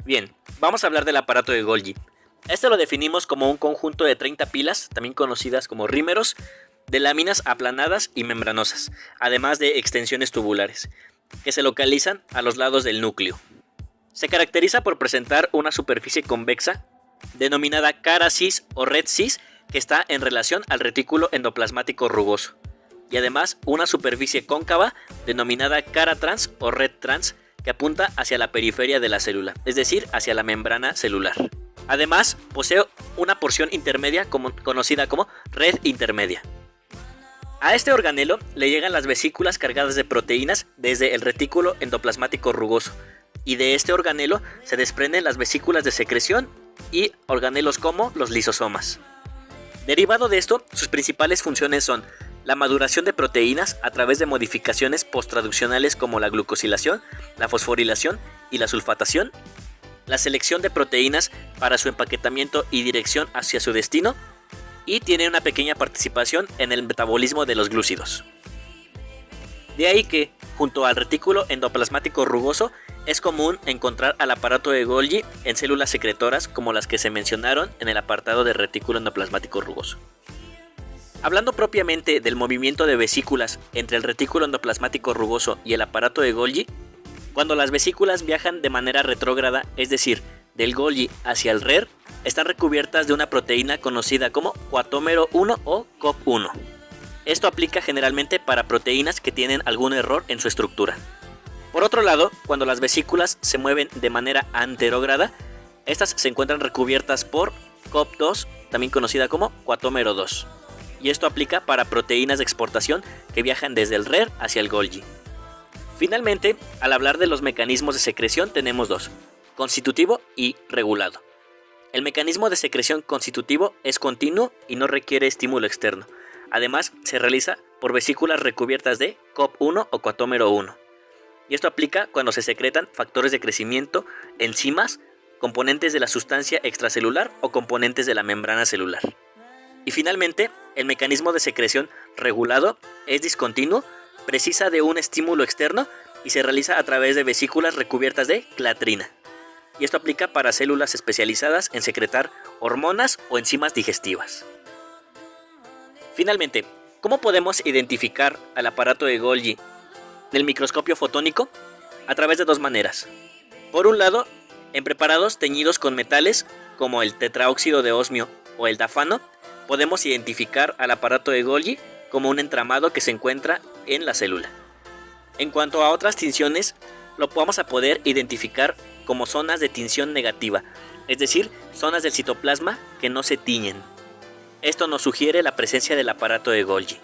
Bien, vamos a hablar del aparato de Golgi. Este lo definimos como un conjunto de 30 pilas, también conocidas como rímeros, de láminas aplanadas y membranosas, además de extensiones tubulares, que se localizan a los lados del núcleo. Se caracteriza por presentar una superficie convexa, denominada cara cis o red cis, que está en relación al retículo endoplasmático rugoso, y además una superficie cóncava, denominada cara trans o red trans, que apunta hacia la periferia de la célula, es decir, hacia la membrana celular. Además, posee una porción intermedia conocida como red intermedia. A este organelo le llegan las vesículas cargadas de proteínas desde el retículo endoplasmático rugoso, y de este organelo se desprenden las vesículas de secreción y organelos como los lisosomas. Derivado de esto, sus principales funciones son la maduración de proteínas a través de modificaciones posttraduccionales como la glucosilación, la fosforilación y la sulfatación, la selección de proteínas para su empaquetamiento y dirección hacia su destino, y tiene una pequeña participación en el metabolismo de los glúcidos. De ahí que, junto al retículo endoplasmático rugoso, es común encontrar al aparato de Golgi en células secretoras como las que se mencionaron en el apartado del retículo endoplasmático rugoso. Hablando propiamente del movimiento de vesículas entre el retículo endoplasmático rugoso y el aparato de Golgi, cuando las vesículas viajan de manera retrógrada, es decir, del Golgi hacia el RER, están recubiertas de una proteína conocida como coatómero 1 o COP1. Esto aplica generalmente para proteínas que tienen algún error en su estructura. Por otro lado, cuando las vesículas se mueven de manera anterógrada, estas se encuentran recubiertas por COP2, también conocida como coatómero 2. Y esto aplica para proteínas de exportación que viajan desde el RER hacia el Golgi. Finalmente, al hablar de los mecanismos de secreción tenemos dos: constitutivo y regulado. El mecanismo de secreción constitutivo es continuo y no requiere estímulo externo. Además, se realiza por vesículas recubiertas de COP1 o coatómero 1. Y esto aplica cuando se secretan factores de crecimiento, enzimas, componentes de la sustancia extracelular o componentes de la membrana celular. Y finalmente, el mecanismo de secreción regulado es discontinuo, precisa de un estímulo externo y se realiza a través de vesículas recubiertas de clatrina. Y esto aplica para células especializadas en secretar hormonas o enzimas digestivas. Finalmente, ¿cómo podemos identificar al aparato de Golgi del microscopio fotónico? A través de dos maneras. Por un lado, en preparados teñidos con metales como el tetraóxido de osmio o el dafano, podemos identificar al aparato de Golgi como un entramado que se encuentra en la célula. En cuanto a otras tinciones, lo vamos a poder identificar como zonas de tinción negativa, es decir, zonas del citoplasma que no se tiñen. Esto nos sugiere la presencia del aparato de Golgi.